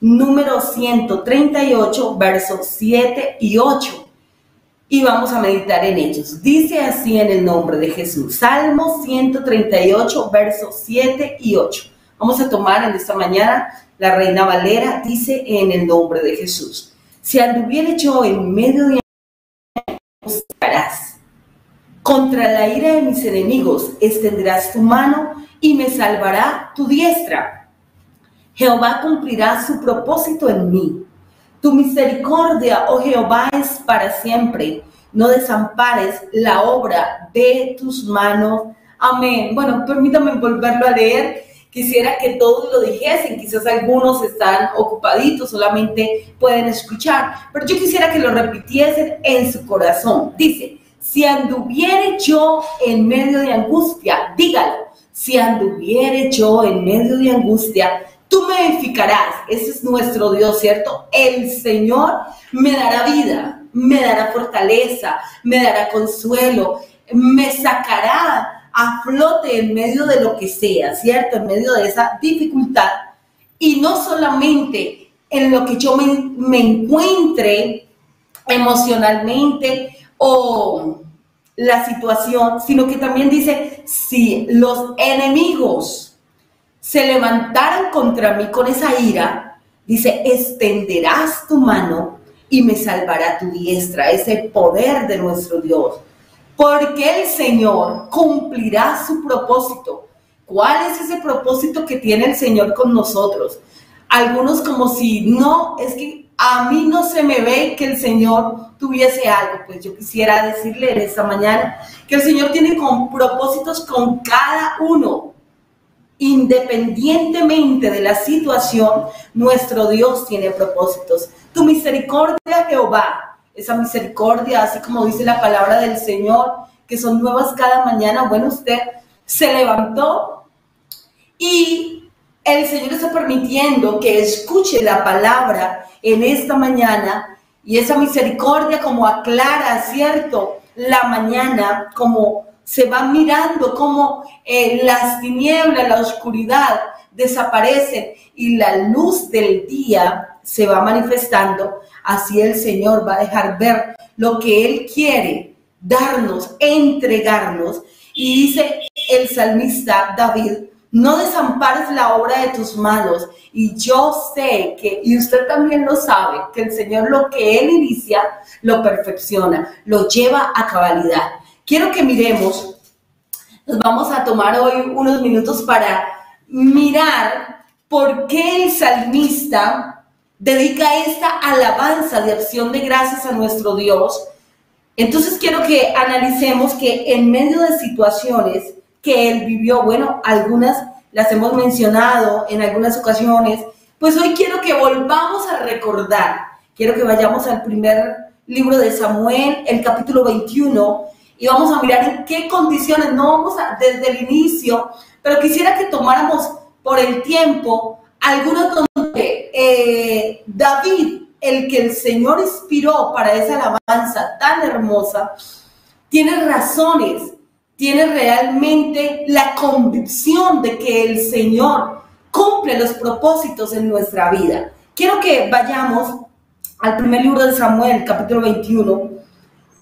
número 138, versos 7 y 8. Y vamos a meditar en ellos. Dice así en el nombre de Jesús. Salmo 138, versos 7 y 8. Vamos a tomar en esta mañana la Reina Valera. Dice en el nombre de Jesús. Si anduviere yo en medio de buscarás. Contra la ira de mis enemigos extenderás tu mano y me salvará tu diestra. Jehová cumplirá su propósito en mí. Tu misericordia, oh Jehová, es para siempre. No desampares la obra de tus manos. Amén. Bueno, permítame volverlo a leer. Quisiera que todos lo dijesen. Quizás algunos están ocupaditos, solamente pueden escuchar. Pero yo quisiera que lo repitiesen en su corazón. Dice, si anduviere yo en medio de angustia, dígalo. Si anduviere yo en medio de angustia, tú me edificarás. Ese es nuestro Dios, ¿cierto? El Señor me dará vida, me dará fortaleza, me dará consuelo, me sacará a flote en medio de lo que sea, ¿cierto? En medio de esa dificultad. Y no solamente en lo que yo me encuentre emocionalmente o la situación, sino que también dice, si los enemigos se levantaran contra mí con esa ira, dice, extenderás tu mano y me salvará tu diestra. Ese poder de nuestro Dios. Porque el Señor cumplirá su propósito. ¿Cuál es ese propósito que tiene el Señor con nosotros? Algunos como si no, es que a mí no se me ve que el Señor tuviese algo. Pues yo quisiera decirle en esta mañana que el Señor tiene propósitos con cada uno. Independientemente de la situación, nuestro Dios tiene propósitos. Tu misericordia, Jehová, esa misericordia, así como dice la palabra del Señor, que son nuevas cada mañana. Bueno, usted se levantó y el Señor está permitiendo que escuche la palabra en esta mañana, y esa misericordia como aclara, ¿cierto?, la mañana, como se va mirando, como las tinieblas, la oscuridad desaparecen y la luz del día se va manifestando. Así el Señor va a dejar ver lo que Él quiere darnos, entregarnos. Y dice el salmista David, no desampares la obra de tus manos. Y yo sé que, y usted también lo sabe, que el Señor lo que Él inicia, lo perfecciona, lo lleva a cabalidad. Quiero que miremos, nos vamos a tomar hoy unos minutos para mirar por qué el salmista dedica esta alabanza de acción de gracias a nuestro Dios. Entonces quiero que analicemos que en medio de situaciones que él vivió, bueno, algunas las hemos mencionado en algunas ocasiones, pues hoy quiero que volvamos a recordar. Quiero que vayamos al primer libro de Samuel, el capítulo 21, y vamos a mirar en qué condiciones, no vamos a desde el inicio, pero quisiera que tomáramos por el tiempo algunos donde David, el que el Señor inspiró para esa alabanza tan hermosa, tiene razones, tiene realmente la convicción de que el Señor cumple los propósitos en nuestra vida. Quiero que vayamos al primer libro de Samuel, capítulo 21,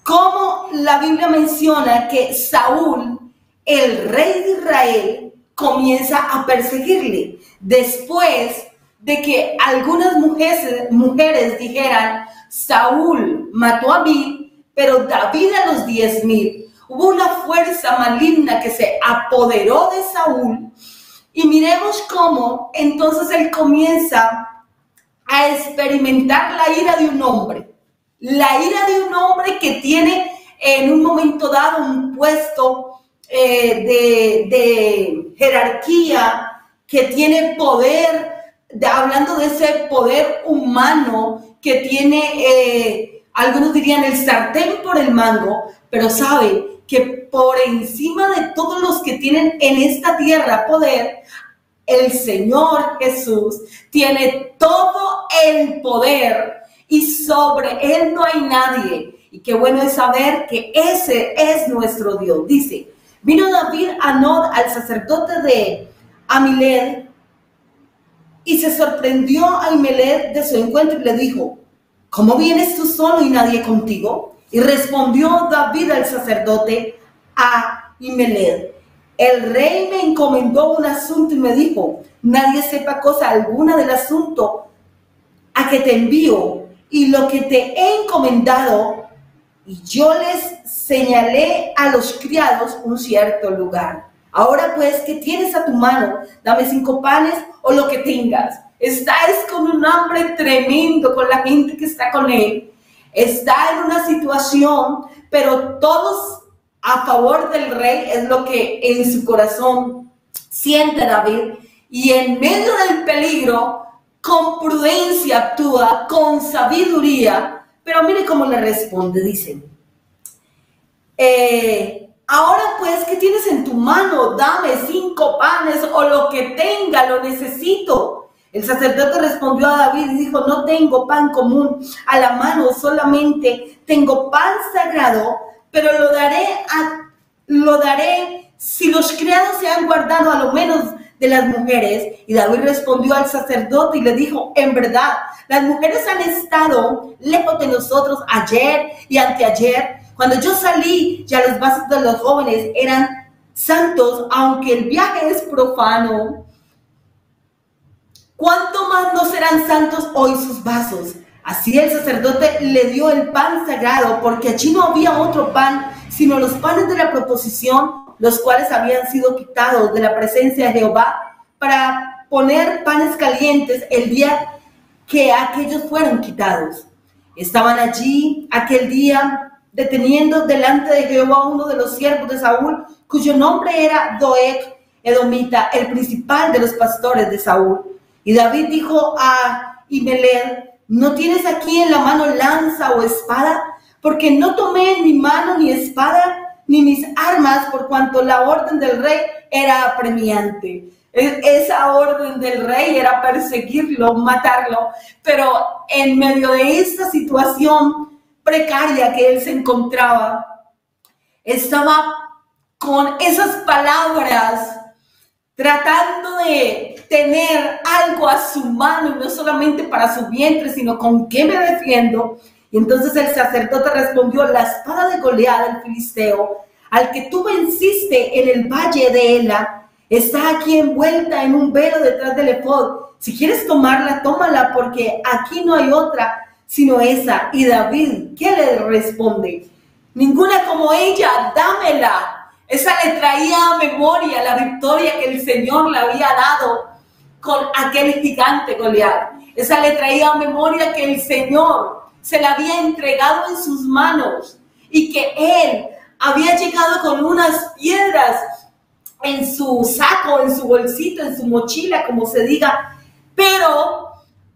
como la Biblia menciona que Saúl, el rey de Israel, comienza a perseguirle después de que algunas mujeres dijeran, Saúl mató a 1000, pero David a los 10,000. Hubo una fuerza maligna que se apoderó de Saúl, y miremos cómo entonces él comienza a experimentar la ira de un hombre. La ira de un hombre que tiene en un momento dado un puesto de jerarquía, que tiene poder, hablando de ese poder humano que tiene, algunos dirían el sartén por el mango, pero sabe que por encima de todos los que tienen en esta tierra poder, el Señor Jesús tiene todo el poder y sobre Él no hay nadie. Y qué bueno es saber que ese es nuestro Dios. Dice, vino David a Nob, al sacerdote de Amiled, Y se sorprendió a Ahimelech de su encuentro y le dijo: ¿cómo vienes tú solo y nadie contigo? Y respondió David al sacerdote a Ahimelech: el rey me encomendó un asunto y me dijo: nadie sepa cosa alguna del asunto a que te envío y lo que te he encomendado. Y yo les señalé a los criados un cierto lugar. Ahora pues, ¿qué tienes a tu mano? Dame 5 panes o lo que tengas. Está con un hambre tremendo con la gente que está con él. Está en una situación, pero todos a favor del rey es lo que en su corazón siente David. Y en medio del peligro, con prudencia actúa, con sabiduría. Pero mire cómo le responde, dice: ahora pues, ¿qué tienes en tu mano? Dame 5 panes o lo que tenga, lo necesito. El sacerdote respondió a David y dijo: no tengo pan común a la mano, solamente tengo pan sagrado, pero lo daré si los criados se han guardado a lo menos de las mujeres. Y David respondió al sacerdote y le dijo: en verdad, las mujeres han estado lejos de nosotros ayer y anteayer. Cuando yo salí, ya los vasos de los jóvenes eran santos, aunque el viaje es profano. ¿Cuánto más no serán santos hoy sus vasos? Así el sacerdote le dio el pan sagrado, porque allí no había otro pan, sino los panes de la proposición, los cuales habían sido quitados de la presencia de Jehová para poner panes calientes el día que aquellos fueron quitados. Estaban allí aquel día deteniendo delante de Jehová uno de los siervos de Saúl, cuyo nombre era Doeg edomita, el principal de los pastores de Saúl. Y David dijo a Ahimelech: ¿no tienes aquí en la mano lanza o espada? Porque no tomé en mi mano ni espada ni mis armas, por cuanto la orden del rey era apremiante. Esa orden del rey era perseguirlo, matarlo, pero en medio de esta situación precaria que él se encontraba, estaba con esas palabras tratando de tener algo a su mano, y no solamente para su vientre, sino con qué me defiendo. Y entonces el sacerdote respondió: la espada de Goliat, el filisteo, al que tú venciste en el valle de Ela, está aquí envuelta en un velo detrás del efod. Si quieres tomarla, tómala, porque aquí no hay otra sino esa. Y David, ¿qué le responde? Ninguna como ella, dámela. Esa le traía a memoria la victoria que el Señor le había dado con aquel gigante Goliat. Esa le traía a memoria que el Señor se la había entregado en sus manos y que él había llegado con unas piedras en su saco, en su bolsito, en su mochila, como se diga, pero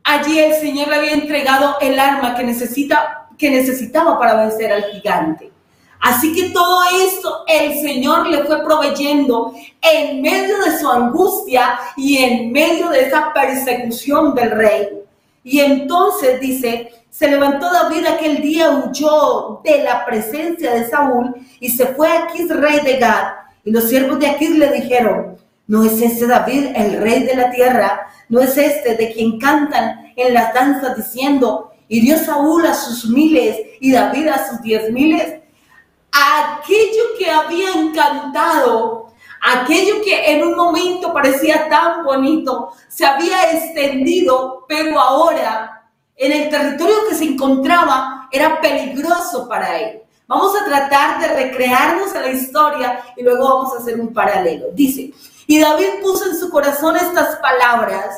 allí el Señor le había entregado el arma que necesitaba para vencer al gigante. Así que todo esto el Señor le fue proveyendo en medio de su angustia y en medio de esa persecución del rey. Y entonces dice: se levantó David aquel día, huyó de la presencia de Saúl y se fue a Aquis, rey de Gad. Y los siervos de Aquis le dijeron: ¿no es este David el rey de la tierra? ¿No es este de quien cantan en las danzas diciendo: hirió Saúl a sus 1000 y David a sus 10,000? Aquello que había encantado, aquello que en un momento parecía tan bonito, se había extendido, pero ahora en el territorio que se encontraba era peligroso para él. Vamos a tratar de recrearnos a la historia y luego vamos a hacer un paralelo. Dice: y David puso en su corazón estas palabras,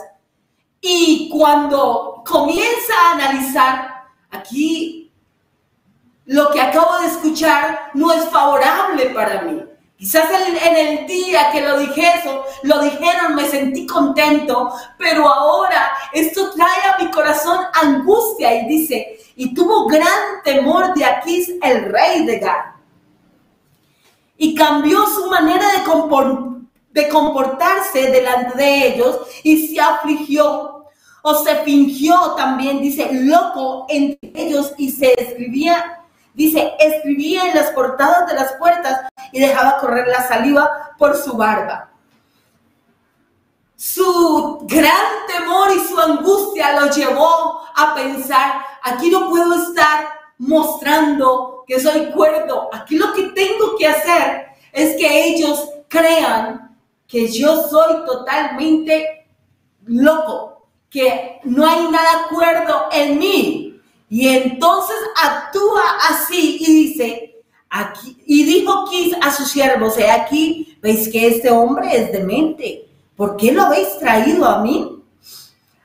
y cuando comienza a analizar, aquí lo que acabo de escuchar no es favorable para mí. Quizás en el día que lo dijeron, me sentí contento, pero ahora esto trae a mi corazón angustia. Y dice: y tuvo gran temor de Aquis, el rey de Gad, y cambió su manera de comportarse delante de ellos, y se afligió, o se fingió también, dice, loco entre ellos, y escribía en las portadas de las puertas y dejaba correr la saliva por su barba. su gran temor y su angustia lo llevó a pensar, aquí no puedo estar mostrando que soy cuerdo. Aquí lo que tengo que hacer es que ellos crean que yo soy totalmente loco, que no hay nada cuerdo en mí. Y entonces actúa así y dice, aquí, y dijo Quis a sus siervos, aquí veis que este hombre es demente. ¿Por qué lo habéis traído a mí?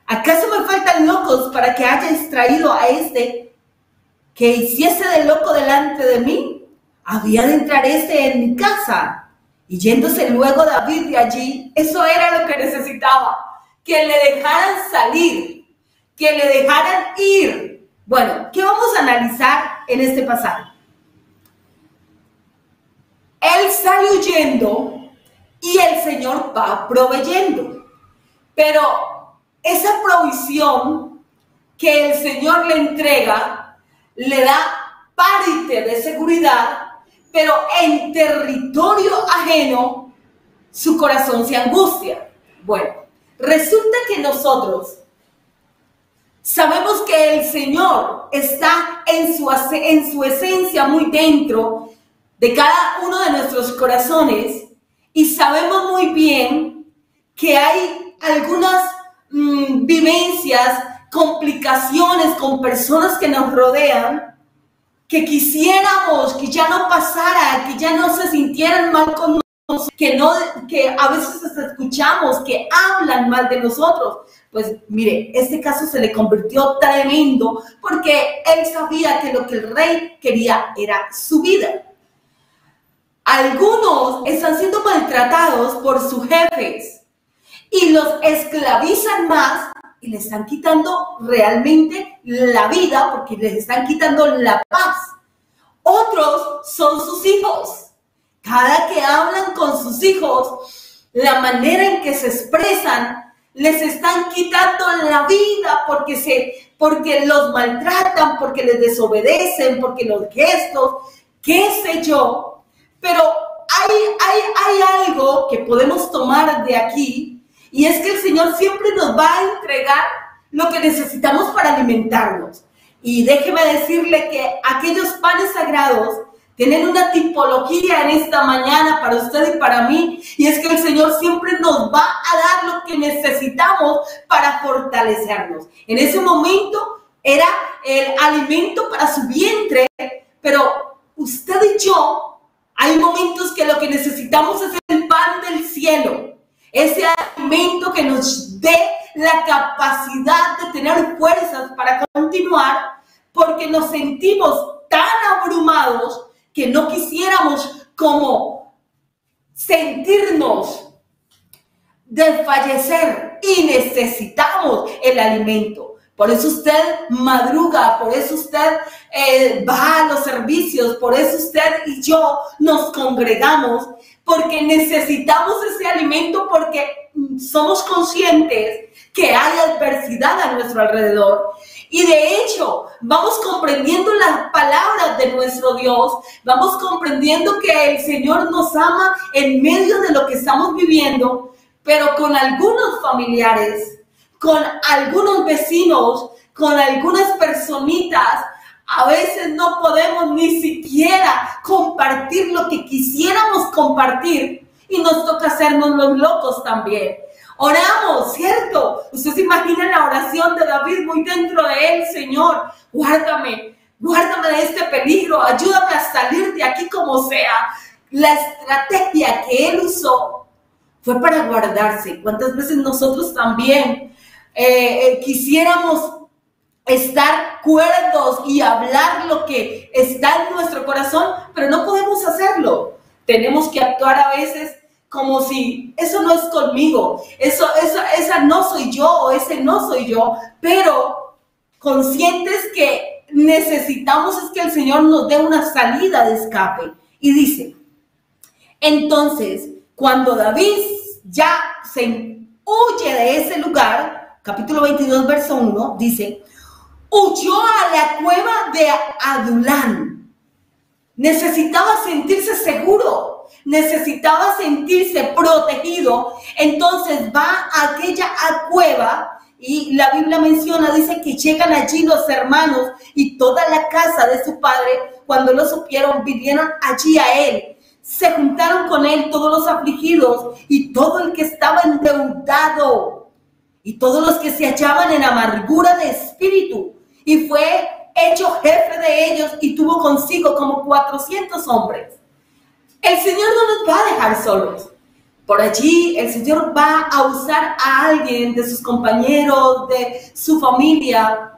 ¿Acaso me faltan locos para que hayáis traído a este que hiciese de loco delante de mí? Había de entrar este en mi casa. Y yéndose luego David de allí, eso era lo que necesitaba, que le dejaran salir, que le dejaran ir. Bueno, ¿qué vamos a analizar en este pasaje? Él sale huyendo y el Señor va proveyendo. Pero esa provisión que el Señor le entrega, le da parte de seguridad, pero en territorio ajeno, su corazón se angustia. Bueno, resulta que nosotros sabemos que el Señor está en su esencia muy dentro de cada uno de nuestros corazones y sabemos muy bien que hay algunas vivencias, complicaciones con personas que nos rodean que quisiéramos que ya no pasara, que ya no se sintieran mal con nosotros, que a veces escuchamos que hablan mal de nosotros. Pues mire, este caso se le convirtió tremendo porque él sabía que lo que el rey quería era su vida. Algunos están siendo maltratados por sus jefes y los esclavizan más y les están quitando realmente la vida porque les están quitando la paz. Otros son sus hijos. Cada que hablan con sus hijos, la manera en que se expresan, les están quitando la vida porque los maltratan, porque les desobedecen, porque los gestos, qué sé yo. Pero hay algo que podemos tomar de aquí, y es que el Señor siempre nos va a entregar lo que necesitamos para alimentarnos. Y déjeme decirle que aquellos panes sagrados tienen una tipología en esta mañana para usted y para mí, y es que el Señor siempre nos va a dar lo que necesitamos para fortalecernos. En ese momento era el alimento para su vientre, pero usted y yo, hay momentos que lo que necesitamos es el pan del cielo, ese alimento que nos dé la capacidad de tener fuerzas para continuar, porque nos sentimos tan abrumados que no quisiéramos como sentirnos desfallecer y necesitamos el alimento. Por eso usted madruga, por eso usted va a los servicios, por eso usted y yo nos congregamos, porque necesitamos ese alimento, porque somos conscientes que hay adversidad a nuestro alrededor. Y de hecho, vamos comprendiendo las palabras de nuestro Dios, vamos comprendiendo que el Señor nos ama en medio de lo que estamos viviendo, pero con algunos familiares, con algunos vecinos, con algunas personitas, a veces no podemos ni siquiera compartir lo que quisiéramos compartir y nos toca hacernos los locos también. Oramos, ¿cierto? Usted se imagina la oración de David muy dentro de él: Señor, guárdame de este peligro, ayúdame a salir de aquí como sea. La estrategia que él usó fue para guardarse. ¿Cuántas veces nosotros también quisiéramos estar cuerdos y hablar lo que está en nuestro corazón, pero no podemos hacerlo? Tenemos que actuar a veces como si eso no es conmigo, esa no soy yo o ese no soy yo, pero conscientes que necesitamos es que el Señor nos dé una salida de escape. Y dice, entonces, cuando David ya se huye de ese lugar, capítulo 22, verso 1, dice, huyó a la cueva de Adulán. Necesitaba sentirse seguro, necesitaba sentirse protegido, entonces va a aquella cueva y la Biblia menciona, dice que llegan allí los hermanos y toda la casa de su padre, cuando lo supieron, vinieron allí a él. Se juntaron con él todos los afligidos y todo el que estaba endeudado y todos los que se hallaban en amargura de espíritu, y fue hecho jefe de ellos y tuvo consigo como 400 hombres. El Señor no nos va a dejar solos. Por allí el Señor va a usar a alguien de sus compañeros, de su familia,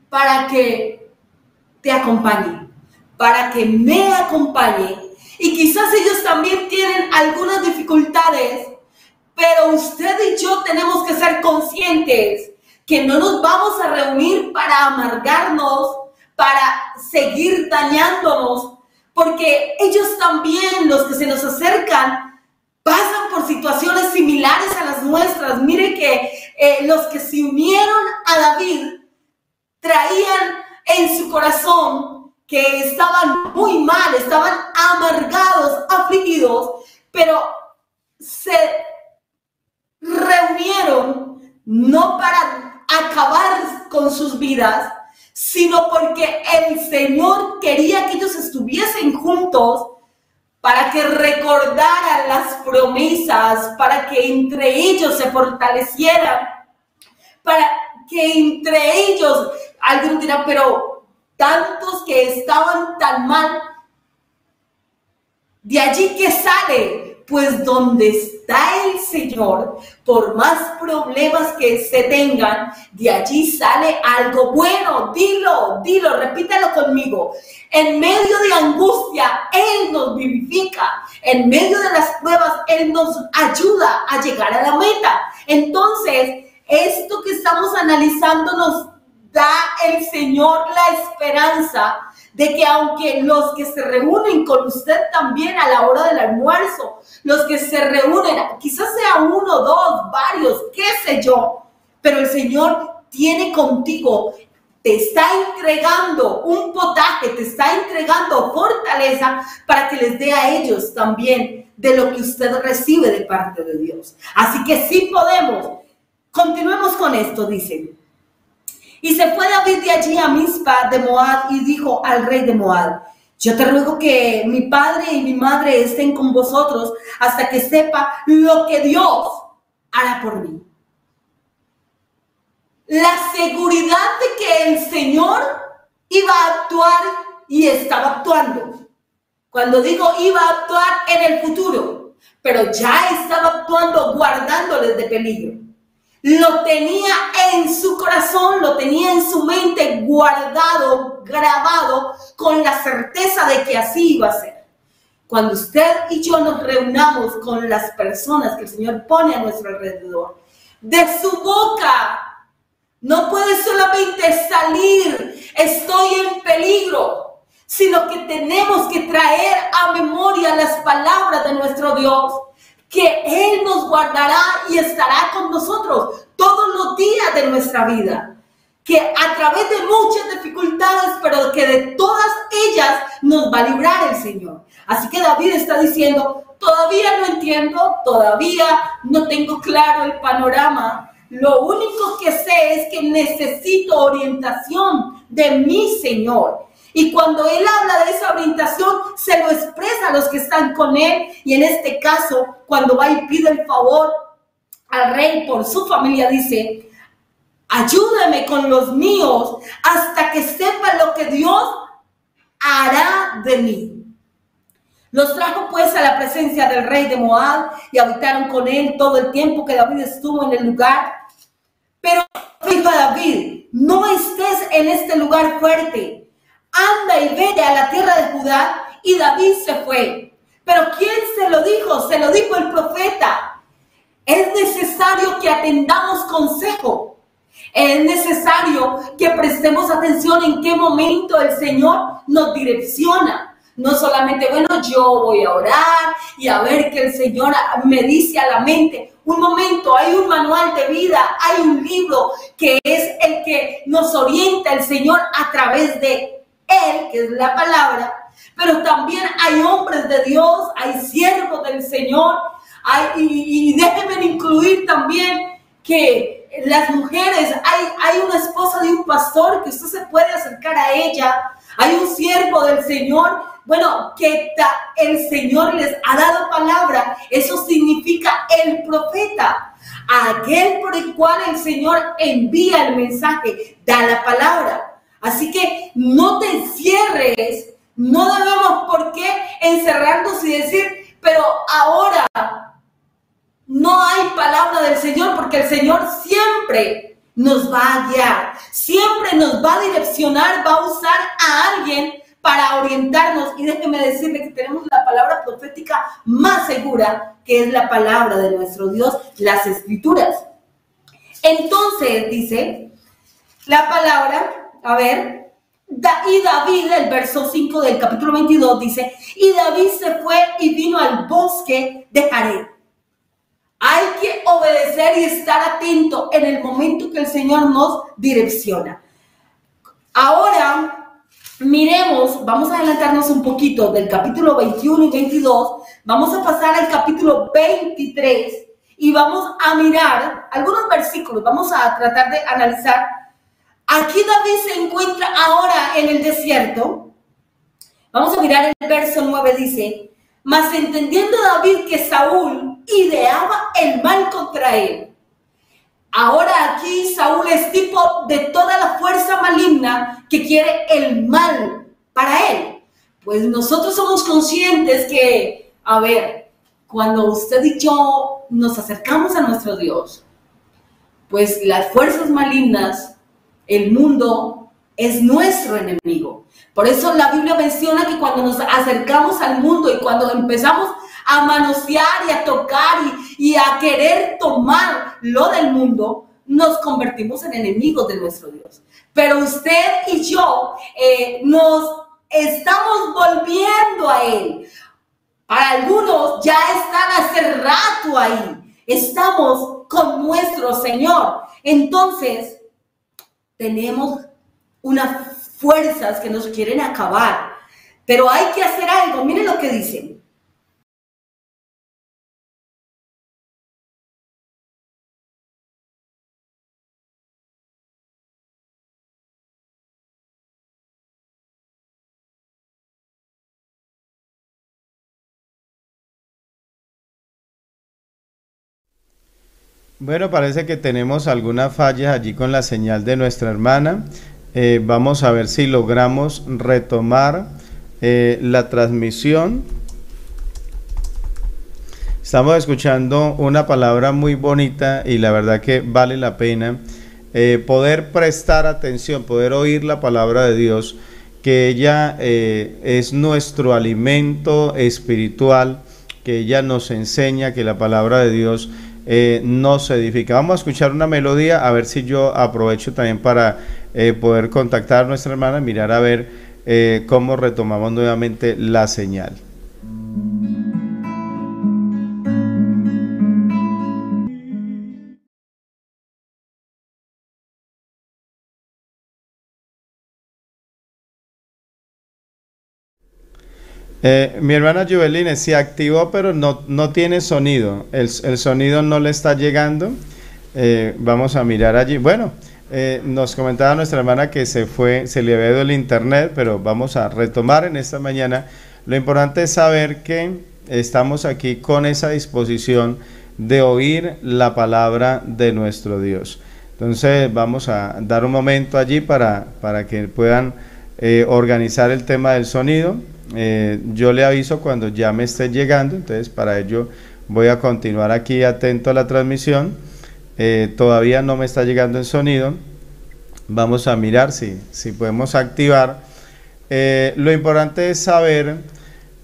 para que te acompañe, para que me acompañe. Y quizás ellos también tienen algunas dificultades, pero usted y yo tenemos que ser conscientes que no nos vamos a reunir para amargarnos, para seguir dañándonos, porque ellos también, los que se nos acercan, pasan por situaciones similares a las nuestras. Mire que los que se unieron a David traían en su corazón que estaban muy mal, estaban amargados, afligidos, pero se reunieron no para acabar con sus vidas, sino porque el Señor quería que ellos estuviesen juntos para que recordaran las promesas, para que entre ellos se fortalecieran, para que entre ellos, algunos dirán, pero tantos que estaban tan mal, de allí que sale. Pues donde está el Señor, por más problemas que se tengan, de allí sale algo bueno. Dilo, repítalo conmigo. En medio de angustia, Él nos vivifica. En medio de las pruebas, Él nos ayuda a llegar a la meta. Entonces, esto que estamos analizando nos da el Señor la esperanza de que aunque los que se reúnen con usted también a la hora del almuerzo, los que se reúnen, quizás sea uno, dos, varios, qué sé yo, pero el Señor tiene contigo, te está entregando un potaje, te está entregando fortaleza para que les dé a ellos también de lo que usted recibe de parte de Dios. Así que sí podemos. Continuemos con esto, dice. Y se fue David de allí a Mizpa de Moab y dijo al rey de Moab: yo te ruego que mi padre y mi madre estén con vosotros hasta que sepa lo que Dios hará por mí. La seguridad de que el Señor iba a actuar y estaba actuando. Cuando digo iba a actuar en el futuro, pero ya estaba actuando guardándoles de peligro. Lo tenía en su corazón, lo tenía en su mente guardado, grabado, con la certeza de que así iba a ser. Cuando usted y yo nos reunamos con las personas que el Señor pone a nuestro alrededor, de su boca no puede solamente salir estoy en peligro, sino que tenemos que traer a memoria las palabras de nuestro Dios, que Él nos guardará y estará con nosotros todos los días de nuestra vida, que a través de muchas dificultades, pero que de todas ellas nos va a librar el Señor. Así que David está diciendo, todavía no entiendo, todavía no tengo claro el panorama. Lo único que sé es que necesito orientación de mi Señor. Y cuando Él habla de esa orientación, se lo expresa a los que están con Él. Y en este caso, cuando va y pide el favor al rey por su familia, dice, ayúdame con los míos hasta que sepa lo que Dios hará de mí. Los trajo pues a la presencia del rey de Moab y habitaron con él todo el tiempo que David estuvo en el lugar. Pero dijo a David, no estés en este lugar fuerte. Anda y vete a la tierra de Judá. Y David se fue. Pero ¿quién se lo dijo? Se lo dijo el profeta. Es necesario que atendamos consejo. Es necesario que prestemos atención en qué momento el Señor nos direcciona. No solamente, bueno, yo voy a orar y a ver qué el Señor me dice a la mente. Un momento, hay un manual de vida, hay un libro que es el que nos orienta el Señor a través de Él, que es la palabra, pero también hay hombres de Dios, hay siervos del Señor, y déjenme incluir también que las mujeres, hay una esposa de un pastor que usted se puede acercar a ella, hay un siervo del Señor, bueno, que el Señor les ha dado palabra. Eso significa el profeta, aquel por el cual el Señor envía el mensaje, da la palabra. Así que no te encierres, no debemos por qué encerrarnos y decir, pero ahora no hay palabra del Señor, porque el Señor siempre nos va a guiar, siempre nos va a direccionar, va a usar a alguien para orientarnos. Y déjeme decirle que tenemos la palabra profética más segura, que es la palabra de nuestro Dios, las Escrituras. Entonces dice la palabra, a ver, y David, el verso 5 del capítulo 22 dice, y David se fue y vino al bosque de Jared. Hay que obedecer y estar atento en el momento que el Señor nos direcciona. Ahora, miremos, vamos a adelantarnos un poquito del capítulo 21 y 22, vamos a pasar al capítulo 23 y vamos a mirar algunos versículos, vamos a tratar de analizar. Aquí David se encuentra ahora en el desierto. Vamos a mirar el verso 9, dice, mas entendiendo David que Saúl ideaba el mal contra él. Ahora aquí Saúl es tipo de toda la fuerza maligna que quiere el mal para él. Pues nosotros somos conscientes que, a ver, cuando usted y yo nos acercamos a nuestro Dios, pues las fuerzas malignas, el mundo es nuestro enemigo. Por eso la Biblia menciona que cuando nos acercamos al mundo y cuando empezamos a manosear y a tocar y a querer tomar lo del mundo, nos convertimos en enemigos de nuestro Dios. Pero usted y yo nos estamos volviendo a Él. Para algunos ya están hace rato ahí. Estamos con nuestro Señor. Entonces, tenemos unas fuerzas que nos quieren acabar. Pero hay que hacer algo. Miren lo que dicen. Bueno, parece que tenemos algunas fallas allí con la señal de nuestra hermana. Vamos a ver si logramos retomar la transmisión. Estamos escuchando una palabra muy bonita y la verdad que vale la pena poder prestar atención, poder oír la palabra de Dios, que ella es nuestro alimento espiritual, que ella nos enseña, que la palabra de Dios nos edifica. Vamos a escuchar una melodía, a ver si yo aprovecho también para poder contactar a nuestra hermana, mirar a ver cómo retomamos nuevamente la señal. Mi hermana Juveline se activó, pero no tiene sonido. El sonido no le está llegando. Vamos a mirar allí. Bueno, nos comentaba nuestra hermana que se le había ido el internet, pero vamos a retomar en esta mañana. Lo importante es saber que estamos aquí con esa disposición de oír la palabra de nuestro Dios. Entonces vamos a dar un momento allí para que puedan organizar el tema del sonido. Yo le aviso cuando ya me esté llegando, entonces para ello voy a continuar aquí atento a la transmisión. Todavía no me está llegando el sonido. Vamos a mirar si podemos activar. Lo importante es saber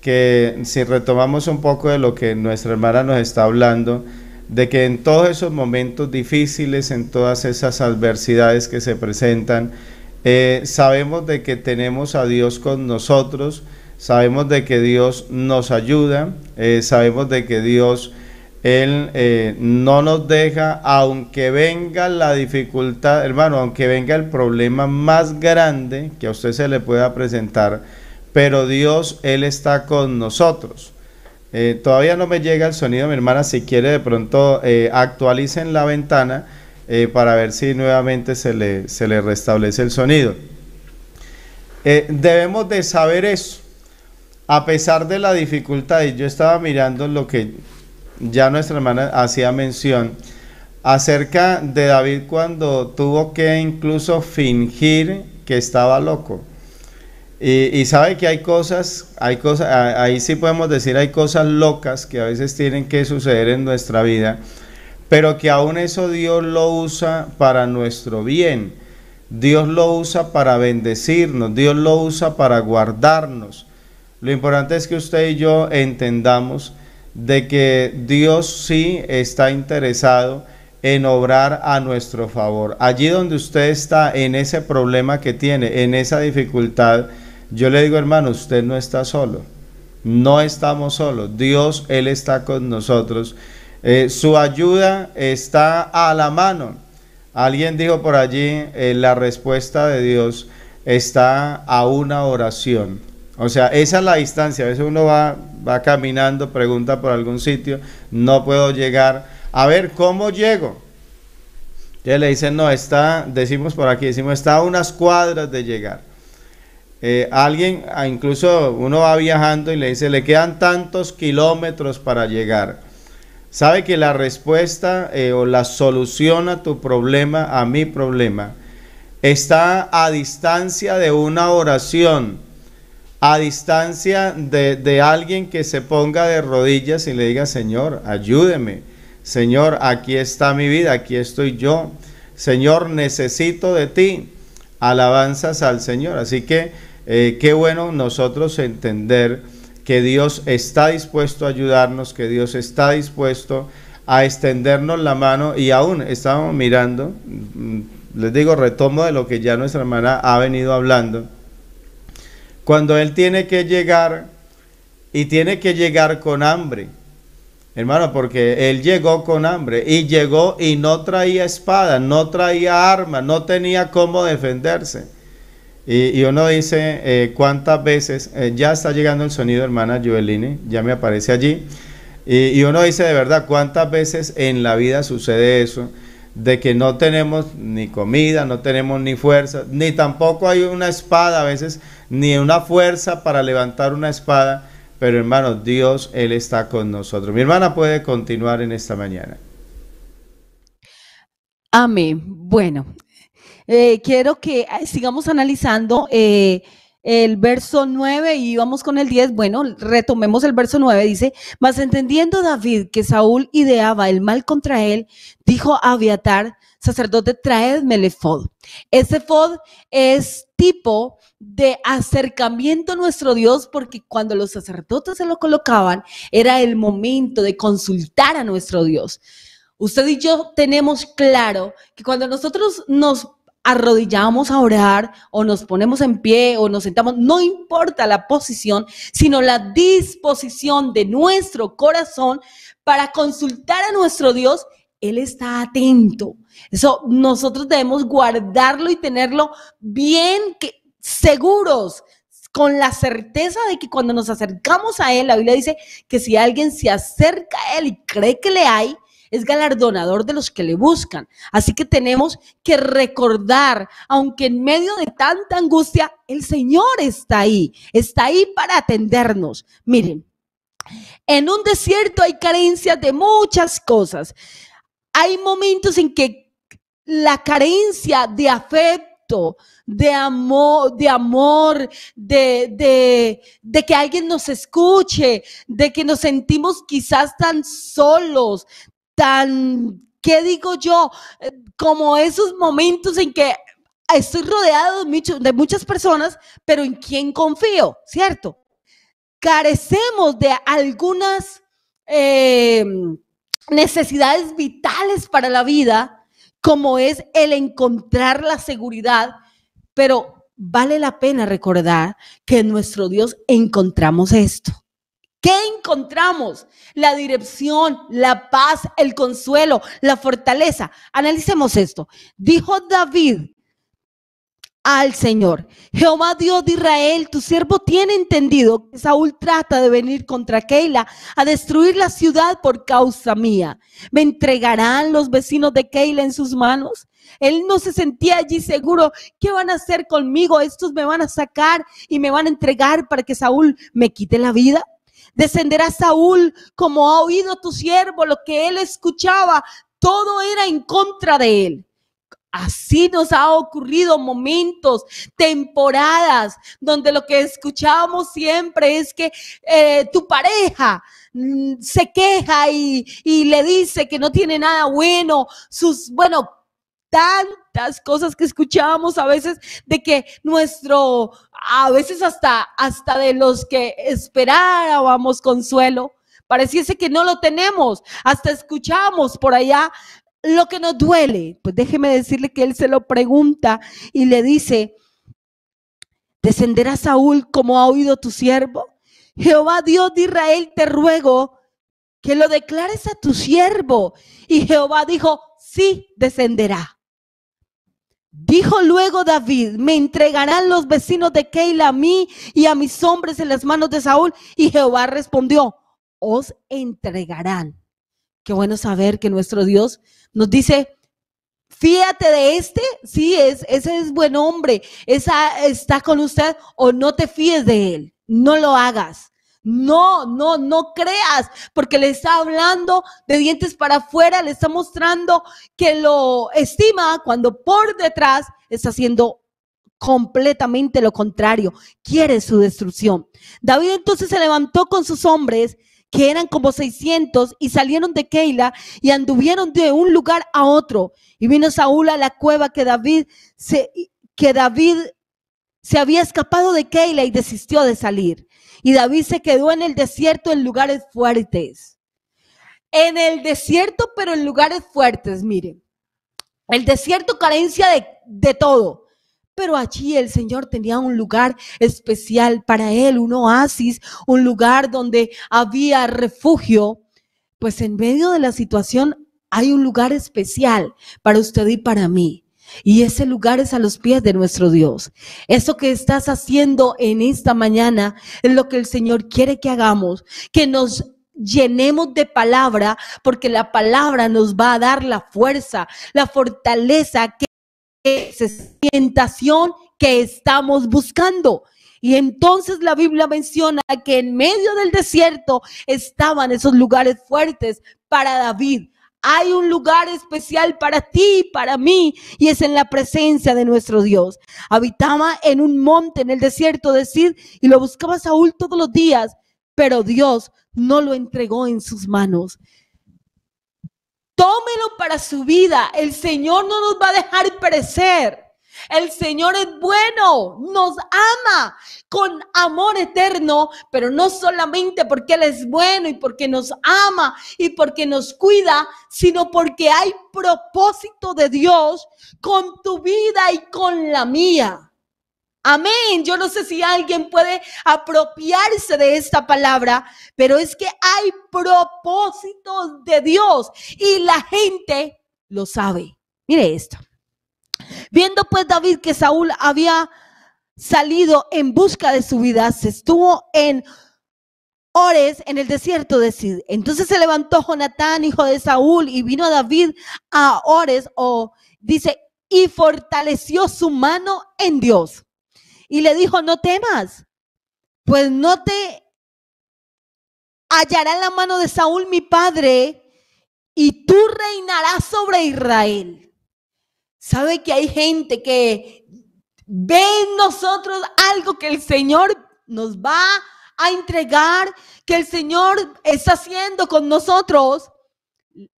que si retomamos un poco de lo que nuestra hermana nos está hablando, de que en todos esos momentos difíciles, en todas esas adversidades que se presentan, sabemos de que tenemos a Dios con nosotros. Sabemos de que Dios nos ayuda, sabemos de que Dios, Él no nos deja, aunque venga la dificultad, hermano, aunque venga el problema más grande que a usted se le pueda presentar, pero Dios, Él está con nosotros. Todavía no me llega el sonido, mi hermana, si quiere de pronto actualicen la ventana para ver si nuevamente se le restablece el sonido. Debemos de saber eso, a pesar de la dificultad. Y yo estaba mirando lo que ya nuestra hermana hacía mención acerca de David cuando tuvo que incluso fingir que estaba loco. Y sabe que hay cosas, ahí sí podemos decir, hay cosas locas que a veces tienen que suceder en nuestra vida, pero que aún eso Dios lo usa para nuestro bien. Dios lo usa para bendecirnos, Dios lo usa para guardarnos. Lo importante es que usted y yo entendamos de que Dios sí está interesado en obrar a nuestro favor. Allí donde usted está, en ese problema que tiene, en esa dificultad, yo le digo, hermano, usted no está solo, no estamos solos. Dios, Él está con nosotros. Su ayuda está a la mano. Alguien dijo por allí, la respuesta de Dios está a una oración. O sea, esa es la distancia. A veces uno va caminando, pregunta por algún sitio, no puedo llegar. A ver, ¿cómo llego? Ya le dicen, no, decimos por aquí, está a unas cuadras de llegar. Alguien, incluso uno va viajando y le dice, le quedan tantos kilómetros para llegar. Sabe que la respuesta o la solución a tu problema, a mi problema, está a distancia de una oración, a distancia de alguien que se ponga de rodillas y le diga, Señor, ayúdeme. Señor, aquí está mi vida, aquí estoy yo. Señor, necesito de ti. Alabanzas al Señor. Así que qué bueno nosotros entender que Dios está dispuesto a ayudarnos, que Dios está dispuesto a extendernos la mano. Y aún estábamos mirando, les digo, retomo de lo que ya nuestra hermana ha venido hablando. Cuando Él tiene que llegar, y tiene que llegar con hambre, hermano, porque Él llegó con hambre, y llegó y no traía espada, no traía arma, no tenía cómo defenderse. Y uno dice, ¿cuántas veces? Ya está llegando el sonido, hermana Joeline, ya me aparece allí. Y uno dice, de verdad, ¿cuántas veces en la vida sucede eso? De que no tenemos ni comida, no tenemos ni fuerza, ni tampoco hay una espada a veces, ni una fuerza para levantar una espada. Pero hermano, Dios, Él está con nosotros. Mi hermana puede continuar en esta mañana. Amén. Bueno, quiero que sigamos analizando el verso 9 y vamos con el 10. Bueno, retomemos el verso 9. Dice, mas entendiendo David que Saúl ideaba el mal contra él, dijo a Abiatar, sacerdote, traedme el efod. Ese efod es tipo de acercamiento a nuestro Dios, porque cuando los sacerdotes se lo colocaban, era el momento de consultar a nuestro Dios. Usted y yo tenemos claro que cuando nosotros nos arrodillamos a orar o nos ponemos en pie o nos sentamos, no importa la posición, sino la disposición de nuestro corazón para consultar a nuestro Dios. Él está atento. Eso nosotros debemos guardarlo y tenerlo bien seguros, con la certeza de que cuando nos acercamos a Él, la Biblia dice que si alguien se acerca a Él y cree que le hay, es galardonador de los que le buscan. Así que tenemos que recordar, aunque en medio de tanta angustia, el Señor está ahí para atendernos. Miren, en un desierto hay carencias de muchas cosas. Hay momentos en que la carencia de afecto, de amor, de que alguien nos escuche, de que nos sentimos quizás tan solos, ¿qué digo yo? Como esos momentos en que estoy rodeado de muchas personas, pero ¿en quién confío? ¿Cierto? Carecemos de algunas necesidades vitales para la vida, como es el encontrar la seguridad, pero vale la pena recordar que en nuestro Dios encontramos esto. ¿Qué encontramos? La dirección, la paz, el consuelo, la fortaleza. Analicemos esto. Dijo David, al Señor: Jehová Dios de Israel, tu siervo tiene entendido que Saúl trata de venir contra Keila a destruir la ciudad por causa mía. ¿Me entregarán los vecinos de Keila en sus manos? Él no se sentía allí seguro. ¿Qué van a hacer conmigo? Estos me van a sacar y me van a entregar para que Saúl me quite la vida. Descenderá Saúl como ha oído tu siervo. Lo que él escuchaba, todo era en contra de él. Así nos ha ocurrido momentos, temporadas, donde lo que escuchamos siempre es que tu pareja se queja y le dice que no tiene nada bueno, tantas cosas que escuchábamos a veces, de que a veces hasta de los que esperábamos consuelo, pareciese que no lo tenemos. Hasta escuchamos por allá lo que nos duele. Pues déjeme decirle que él se lo pregunta y le dice: ¿descenderá Saúl como ha oído tu siervo? Jehová Dios de Israel, te ruego que lo declares a tu siervo. Y Jehová dijo: sí, descenderá. Dijo luego David: me entregarán los vecinos de Keila a mí y a mis hombres en las manos de Saúl. Y Jehová respondió: os entregarán. Qué bueno saber que nuestro Dios nos dice: fíate de este, sí, ese es buen hombre, esa está con usted, o no te fíes de él, no lo hagas. No creas, porque le está hablando de dientes para afuera, le está mostrando que lo estima, cuando por detrás está haciendo completamente lo contrario, quiere su destrucción. David entonces se levantó con sus hombres, que eran como 600, y salieron de Keila y anduvieron de un lugar a otro. Y vino Saúl a la cueva que David se había escapado de Keila y desistió de salir. Y David se quedó en el desierto en lugares fuertes. En el desierto, pero en lugares fuertes, miren. El desierto carencia de todo. Pero allí el Señor tenía un lugar especial para él, un oasis, un lugar donde había refugio. Pues en medio de la situación hay un lugar especial para usted y para mí. Y ese lugar es a los pies de nuestro Dios. Eso que estás haciendo en esta mañana es lo que el Señor quiere que hagamos, que nos llenemos de palabra, porque la palabra nos va a dar la fuerza, la fortaleza, tentación que estamos buscando. Y entonces la Biblia menciona que en medio del desierto estaban esos lugares fuertes para David. Hay un lugar especial para ti y para mí, y es en la presencia de nuestro Dios. Habitaba en un monte en el desierto de Sid, y lo buscaba Saúl todos los días, pero Dios no lo entregó en sus manos. Tómelo para su vida. El Señor no nos va a dejar perecer. El Señor es bueno, nos ama con amor eterno, pero no solamente porque Él es bueno y porque nos ama y porque nos cuida, sino porque hay propósito de Dios con tu vida y con la mía. Amén. Yo no sé si alguien puede apropiarse de esta palabra, pero es que hay propósitos de Dios y la gente lo sabe. Mire esto. Viendo pues David que Saúl había salido en busca de su vida, se estuvo en Ores, en el desierto de Sid. Entonces se levantó Jonatán, hijo de Saúl, y vino a David a Ores, dice, y fortaleció su mano en Dios. Y le dijo: no temas, pues no te hallará en la mano de Saúl mi padre, y tú reinarás sobre Israel. ¿Sabe que hay gente que ve en nosotros algo que el Señor nos va a entregar, que el Señor está haciendo con nosotros?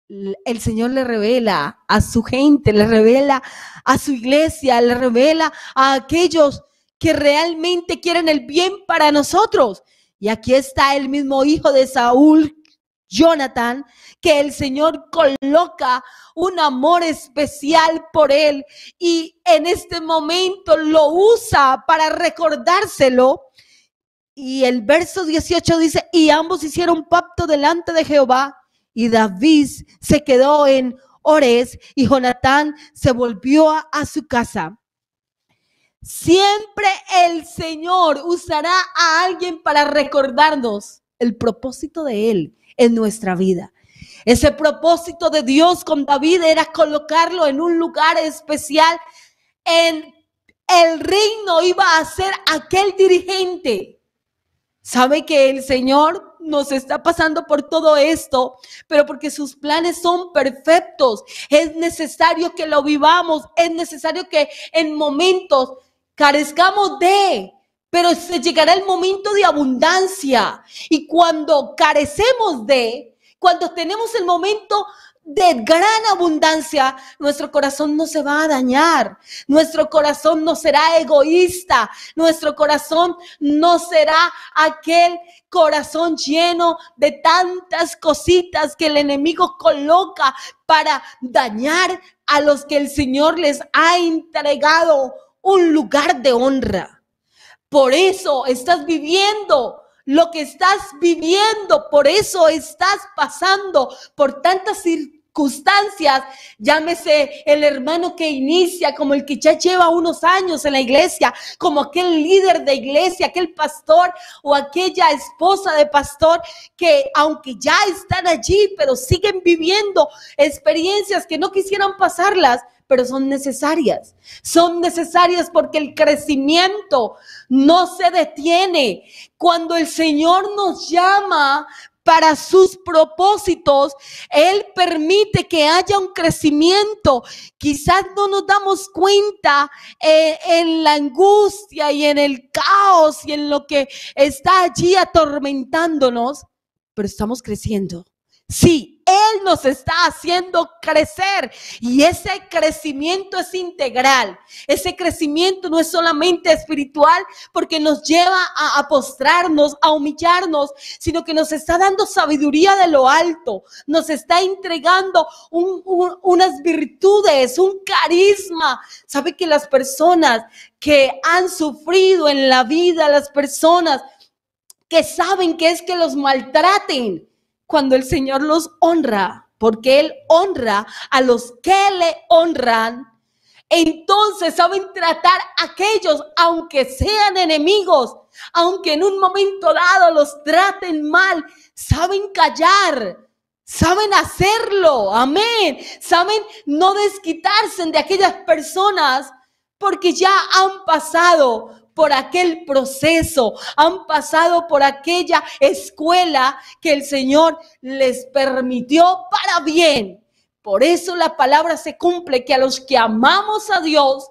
El Señor le revela a su gente, le revela a su iglesia, le revela a aquellos que realmente quieren el bien para nosotros. Y aquí está el mismo hijo de Saúl, Jonatán, que el Señor coloca un amor especial por él y en este momento lo usa para recordárselo. Y el verso 18 dice: y ambos hicieron pacto delante de Jehová, y David se quedó en Ores y Jonatán se volvió a su casa. Siempre el Señor usará a alguien para recordarnos el propósito de Él en nuestra vida. Ese propósito de Dios con David era colocarlo en un lugar especial. En el reino iba a ser aquel dirigente. Sabe que el Señor nos está pasando por todo esto, pero porque sus planes son perfectos. Es necesario que lo vivamos, es necesario que en momentos carezcamos pero se llegará el momento de abundancia. Y cuando carecemos cuando tenemos el momento de gran abundancia, nuestro corazón no se va a dañar, nuestro corazón no será egoísta, nuestro corazón no será aquel corazón lleno de tantas cositas que el enemigo coloca para dañar a los que el Señor les ha entregado un lugar de honra. Por eso estás viviendo lo que estás viviendo, por eso estás pasando por tantas circunstancias. Llámese el hermano que inicia, como el que ya lleva unos años en la iglesia, como aquel líder de iglesia, aquel pastor o aquella esposa de pastor que aunque ya están allí, pero siguen viviendo experiencias que no quisieran pasarlas, pero son necesarias porque el crecimiento no se detiene. Cuando el Señor nos llama para sus propósitos, Él permite que haya un crecimiento. Quizás no nos damos cuenta en la angustia y en el caos y en lo que está allí atormentándonos, pero estamos creciendo. Sí, Él nos está haciendo crecer y ese crecimiento es integral. Ese crecimiento no es solamente espiritual porque nos lleva a postrarnos, a humillarnos, sino que nos está dando sabiduría de lo alto. Nos está entregando unas virtudes, un carisma. ¿Sabe que las personas que han sufrido en la vida, las personas que saben que es que los maltraten, cuando el Señor los honra, porque Él honra a los que le honran, entonces saben tratar a aquellos, aunque sean enemigos, aunque en un momento dado los traten mal, saben callar, saben hacerlo, amén, saben no desquitarse de aquellas personas porque ya han pasado por aquel proceso, han pasado por aquella escuela que el Señor les permitió para bien. Por eso la palabra se cumple, que a los que amamos a Dios,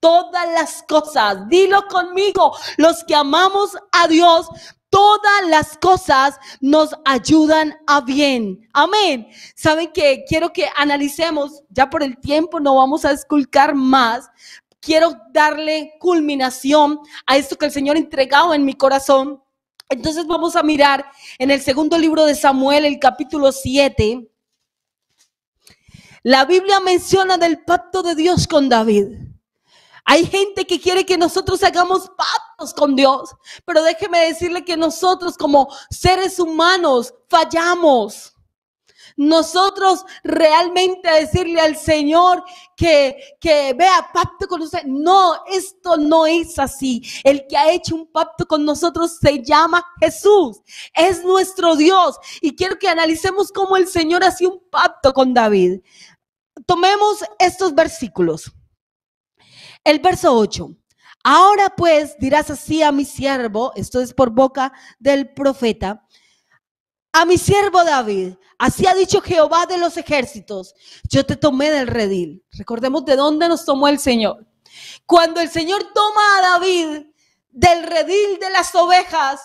todas las cosas, dilo conmigo, los que amamos a Dios, todas las cosas nos ayudan a bien. Amén. Saben que quiero que analicemos, ya por el tiempo no vamos a esculcar más. Quiero darle culminación a esto que el Señor ha entregado en mi corazón. Entonces vamos a mirar en el segundo libro de Samuel, el capítulo 7. La Biblia menciona del pacto de Dios con David. Hay gente que quiere que nosotros hagamos pactos con Dios, pero déjeme decirle que nosotros como seres humanos fallamos. Nosotros realmente decirle al Señor que vea, pacto con usted. No, esto no es así. El que ha hecho un pacto con nosotros se llama Jesús. Es nuestro Dios. Y quiero que analicemos cómo el Señor hacía un pacto con David. Tomemos estos versículos. El verso 8. Ahora pues dirás así a mi siervo, esto es por boca del profeta, a mi siervo David, así ha dicho Jehová de los ejércitos, yo te tomé del redil. Recordemos de dónde nos tomó el Señor. Cuando el Señor toma a David del redil de las ovejas,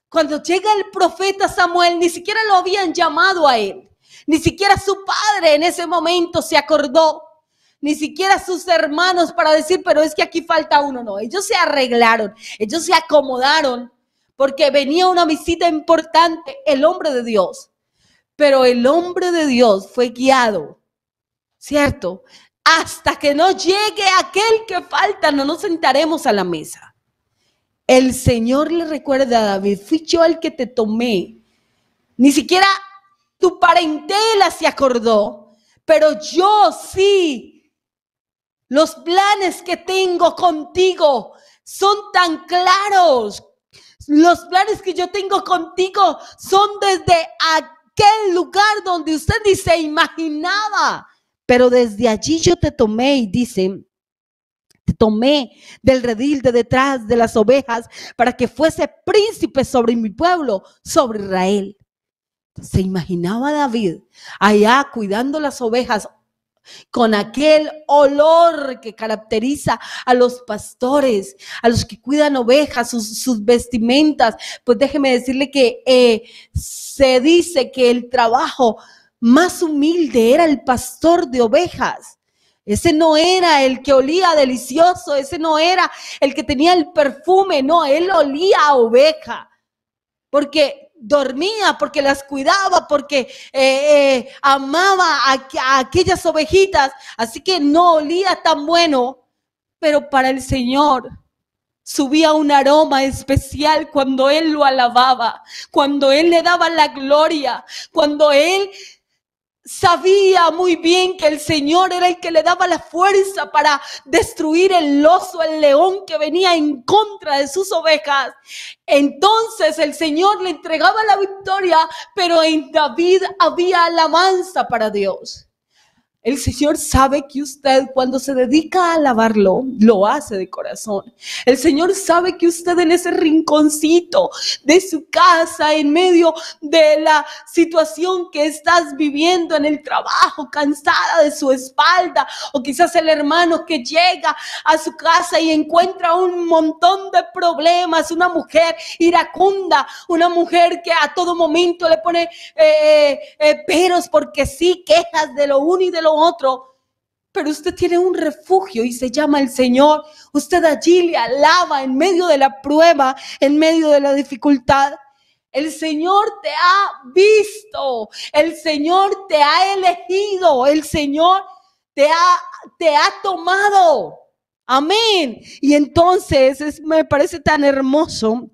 cuando llega el profeta Samuel, ni siquiera lo habían llamado a él, ni siquiera su padre en ese momento se acordó, ni siquiera sus hermanos para decir, pero es que aquí falta uno. No, ellos se arreglaron, ellos se acomodaron, porque venía una visita importante, el hombre de Dios. Pero el hombre de Dios fue guiado, ¿cierto? Hasta que no llegue aquel que falta, no nos sentaremos a la mesa. El Señor le recuerda a David, fui yo el que te tomé. Ni siquiera tu parentela se acordó, pero yo sí Los planes que tengo contigo son tan claros. Los planes que yo tengo contigo son desde aquel lugar donde usted ni se imaginaba. Pero desde allí yo te tomé y dice, te tomé del redil de detrás de las ovejas para que fuese príncipe sobre mi pueblo, sobre Israel. Se imaginaba David allá cuidando las ovejas con aquel olor que caracteriza a los pastores, a los que cuidan ovejas, sus vestimentas. Pues déjeme decirle que se dice que el trabajo más humilde era el pastor de ovejas. Ese no era el que olía delicioso, ese no era el que tenía el perfume, no, él olía a oveja, porque dormía, porque las cuidaba, porque amaba a aquellas ovejitas, así que no olía tan bueno, pero para el Señor subía un aroma especial cuando Él lo alababa, cuando Él le daba la gloria, cuando Él sabía muy bien que el Señor era el que le daba la fuerza para destruir el oso, el león que venía en contra de sus ovejas. Entonces el Señor le entregaba la victoria, pero en David había alabanza para Dios. El Señor sabe que usted cuando se dedica a alabarlo, lo hace de corazón. El Señor sabe que usted en ese rinconcito de su casa, en medio de la situación que estás viviendo en el trabajo, cansada de su espalda, o quizás el hermano que llega a su casa y encuentra un montón de problemas, una mujer iracunda, una mujer que a todo momento le pone peros porque sí, quejas de lo uno y de lo otro, pero usted tiene un refugio y se llama el Señor. Usted allí le alaba en medio de la prueba, en medio de la dificultad. El Señor te ha visto, el Señor te ha elegido, el Señor te ha tomado. Amén. Y entonces me parece tan hermoso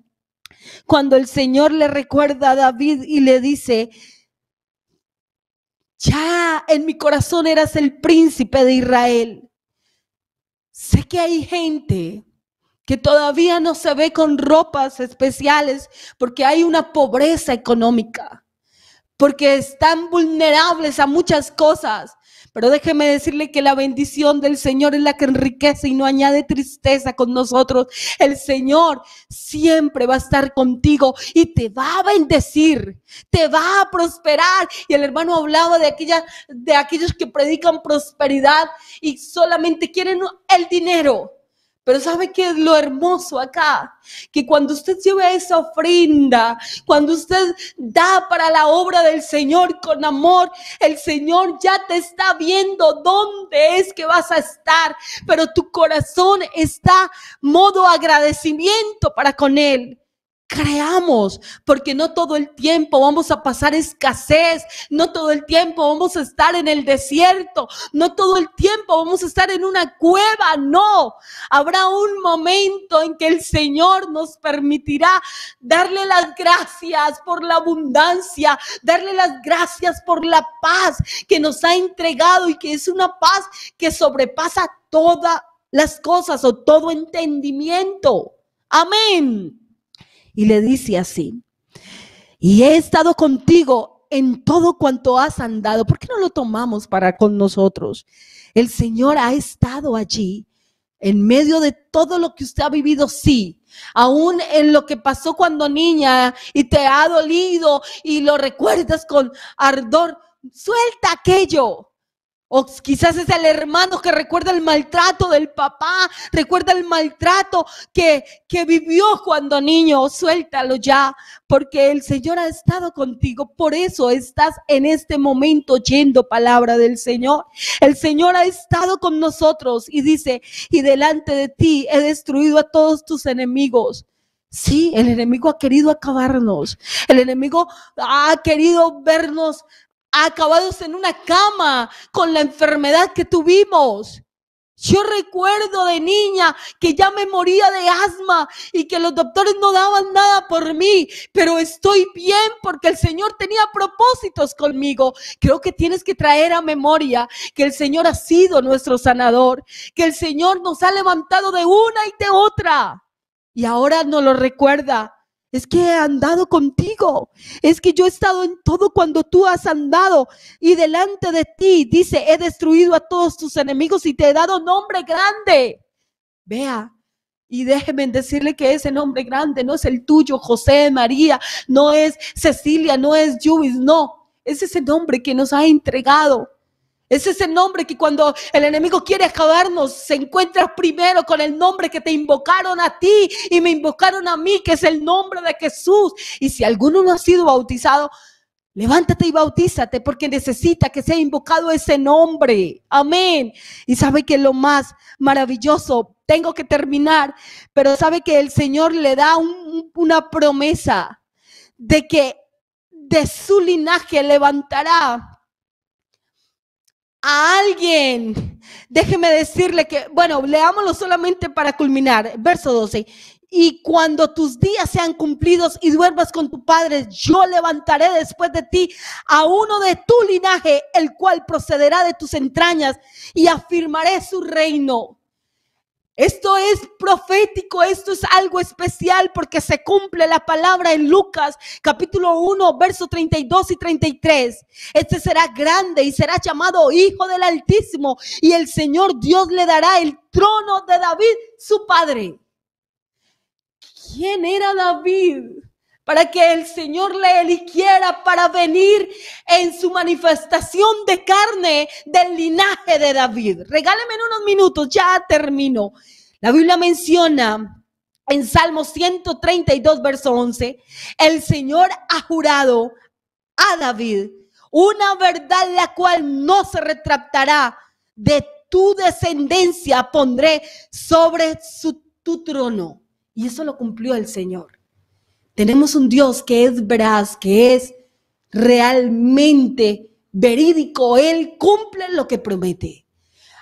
cuando el Señor le recuerda a David y le dice: ya en mi corazón eras el príncipe de Israel. Sé que hay gente que todavía no se ve con ropas especiales porque hay una pobreza económica, porque están vulnerables a muchas cosas. Pero déjeme decirle que la bendición del Señor es la que enriquece y no añade tristeza con nosotros. El Señor siempre va a estar contigo y te va a bendecir, te va a prosperar. Y el hermano hablaba de aquellos que predican prosperidad y solamente quieren el dinero. Pero ¿sabe qué es lo hermoso acá? Que cuando usted lleva esa ofrenda, cuando usted da para la obra del Señor con amor, el Señor ya te está viendo dónde es que vas a estar, pero tu corazón está modo agradecimiento para con Él. Creamos, porque no todo el tiempo vamos a pasar escasez, no todo el tiempo vamos a estar en el desierto, no todo el tiempo vamos a estar en una cueva, no. Habrá un momento en que el Señor nos permitirá darle las gracias por la abundancia, darle las gracias por la paz que nos ha entregado y que es una paz que sobrepasa todas las cosas o todo entendimiento. Amén. Y le dice así: y he estado contigo en todo cuanto has andado. ¿Por qué no lo tomamos para con nosotros? El Señor ha estado allí en medio de todo lo que usted ha vivido, sí. Aún en lo que pasó cuando niña y te ha dolido y lo recuerdas con ardor, suelta aquello. O quizás es el hermano que recuerda el maltrato del papá, recuerda el maltrato que vivió cuando niño. Suéltalo ya, porque el Señor ha estado contigo. Por eso estás en este momento oyendo palabra del Señor. El Señor ha estado con nosotros y dice: y delante de ti he destruido a todos tus enemigos. Sí, el enemigo ha querido acabarnos. El enemigo ha querido vernos acabados en una cama con la enfermedad que tuvimos. Yo recuerdo de niña que ya me moría de asma y que los doctores no daban nada por mí, pero estoy bien porque el Señor tenía propósitos conmigo. Creo que tienes que traer a memoria que el Señor ha sido nuestro sanador, que el Señor nos ha levantado de una y de otra y ahora nos lo recuerda. Es que he andado contigo, es que yo he estado en todo cuando tú has andado y delante de ti, dice, he destruido a todos tus enemigos y te he dado nombre grande. Vea, y déjeme decirle que ese nombre grande no es el tuyo, José, María, no es Cecilia, no es Jubis, no, es ese nombre que nos ha entregado. Es ese nombre que cuando el enemigo quiere acabarnos, se encuentra primero con el nombre que te invocaron a ti y me invocaron a mí, que es el nombre de Jesús. Y si alguno no ha sido bautizado, levántate y bautízate porque necesita que sea invocado ese nombre. Amén. Y sabe que lo más maravilloso, tengo que terminar, pero sabe que el Señor le da una promesa de que de su linaje levantará a alguien. Déjeme decirle que, bueno, leámoslo solamente para culminar. Verso 12. Y cuando tus días sean cumplidos y duermas con tu padre, yo levantaré después de ti a uno de tu linaje, el cual procederá de tus entrañas y afirmaré su reino. Esto es profético, esto es algo especial porque se cumple la palabra en Lucas capítulo 1, versos 32 y 33. Este será grande y será llamado Hijo del Altísimo y el Señor Dios le dará el trono de David, su padre. ¿Quién era David? Para que el Señor le eligiera para venir en su manifestación de carne del linaje de David. Regáleme unos minutos, ya termino. La Biblia menciona en Salmo 132, verso 11, el Señor ha jurado a David una verdad la cual no se retractará. De tu descendencia pondré sobre tu trono. Y eso lo cumplió el Señor. Tenemos un Dios que es veraz, que es realmente verídico. Él cumple lo que promete.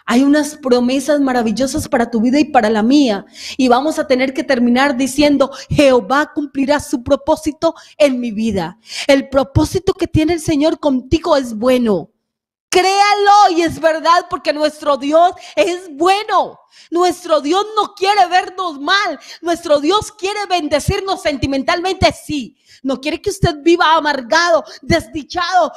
Hay unas promesas maravillosas para tu vida y para la mía. Y vamos a tener que terminar diciendo, Jehová cumplirá su propósito en mi vida. El propósito que tiene el Señor contigo es bueno. Créalo y es verdad porque nuestro Dios es bueno. Nuestro Dios no quiere vernos mal. Nuestro Dios quiere bendecirnos sentimentalmente, sí. No quiere que usted viva amargado, desdichado,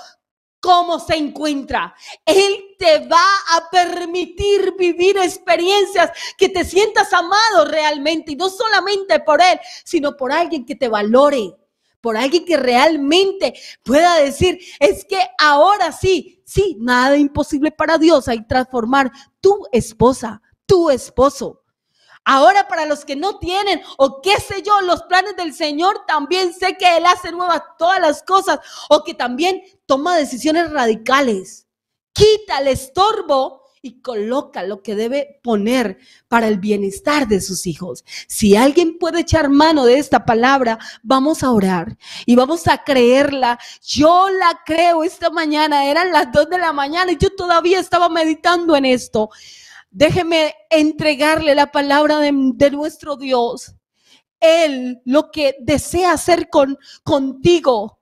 como se encuentra. Él te va a permitir vivir experiencias que te sientas amado realmente. Y no solamente por Él, sino por alguien que te valore. Por alguien que realmente pueda decir, es que ahora sí, nada imposible para Dios. Hay que transformar tu esposa, tu esposo. Ahora para los que no tienen o qué sé yo, los planes del Señor, también sé que Él hace nuevas todas las cosas o que también toma decisiones radicales. Quita el estorbo y coloca lo que debe poner para el bienestar de sus hijos. Si alguien puede echar mano de esta palabra, vamos a orar y vamos a creerla. Yo la creo esta mañana, eran las 2 de la mañana y yo todavía estaba meditando en esto. Déjeme entregarle la palabra de nuestro Dios. Él lo que desea hacer contigo,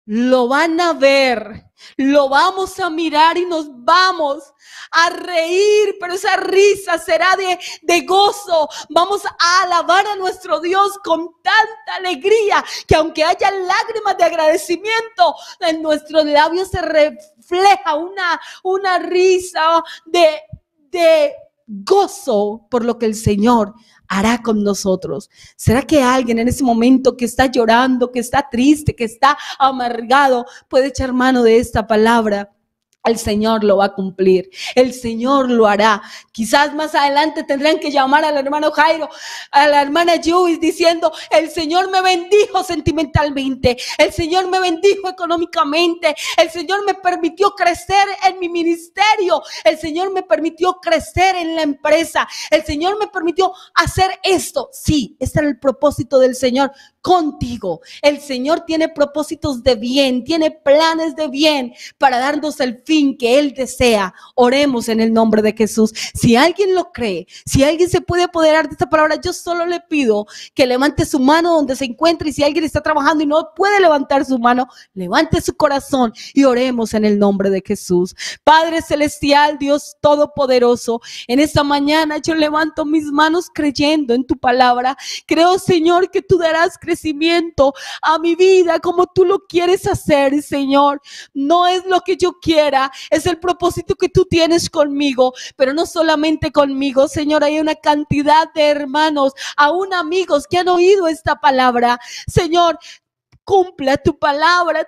lo van a ver, lo vamos a mirar y nos vamos a reír, pero esa risa será de gozo. Vamos a alabar a nuestro Dios con tanta alegría que aunque haya lágrimas de agradecimiento, en nuestros labios se refleja una risa de gozo por lo que el Señor hará con nosotros. ¿Será que alguien en ese momento que está llorando, que está triste, que está amargado, puede echar mano de esta palabra? El Señor lo va a cumplir, el Señor lo hará. Quizás más adelante tendrán que llamar al hermano Jairo, a la hermana Juiz diciendo, el Señor me bendijo sentimentalmente, el Señor me bendijo económicamente, el Señor me permitió crecer en mi ministerio, el Señor me permitió crecer en la empresa, el Señor me permitió hacer esto. Sí, este era el propósito del Señor. contigo. El Señor tiene propósitos de bien, tiene planes de bien para darnos el fin que Él desea. Oremos en el nombre de Jesús. Si alguien lo cree, si alguien se puede apoderar de esta palabra, yo solo le pido que levante su mano donde se encuentre, y si alguien está trabajando y no puede levantar su mano, levante su corazón y oremos en el nombre de Jesús. Padre celestial, Dios todopoderoso, en esta mañana yo levanto mis manos creyendo en tu palabra. Creo, Señor, que tú darás crecimiento a mi vida como tú lo quieres hacer, Señor. No es lo que yo quiera, es el propósito que tú tienes conmigo, pero no solamente conmigo, Señor. Hay una cantidad de hermanos, aún amigos que han oído esta palabra, Señor. Cumpla tu palabra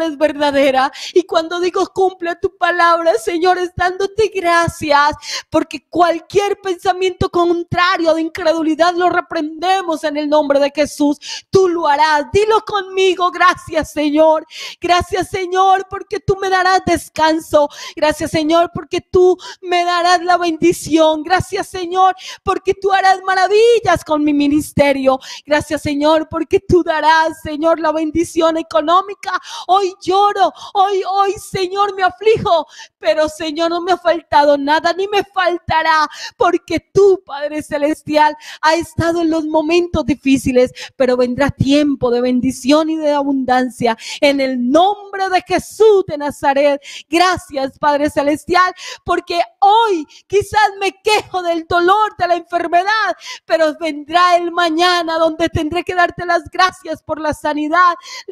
es verdadera. Y cuando digo cumpla tu palabra, Señor, es dándote gracias, porque cualquier pensamiento contrario de incredulidad lo reprendemos en el nombre de Jesús. Tú lo harás, dilo conmigo. Gracias, Señor. Gracias, Señor, porque tú me darás descanso. Gracias, Señor, porque tú me darás la bendición. Gracias, Señor, porque tú harás maravillas con mi ministerio. Gracias, Señor, porque tú darás, Señor, la bendición económica. Hoy lloro, hoy, Señor, me aflijo, pero, Señor, no me ha faltado nada, ni me faltará, porque tú, Padre celestial, has estado en los momentos difíciles, pero vendrá tiempo de bendición y de abundancia en el nombre de Jesús de Nazaret. Gracias, Padre celestial, porque hoy quizás me quejo del dolor, de la enfermedad, pero vendrá el mañana donde tendré que darte las gracias por la sanidad,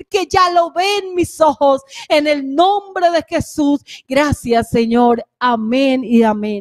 que ya lo ven mis ojos, en el nombre de Jesús. Gracias, Señor. Amén y amén.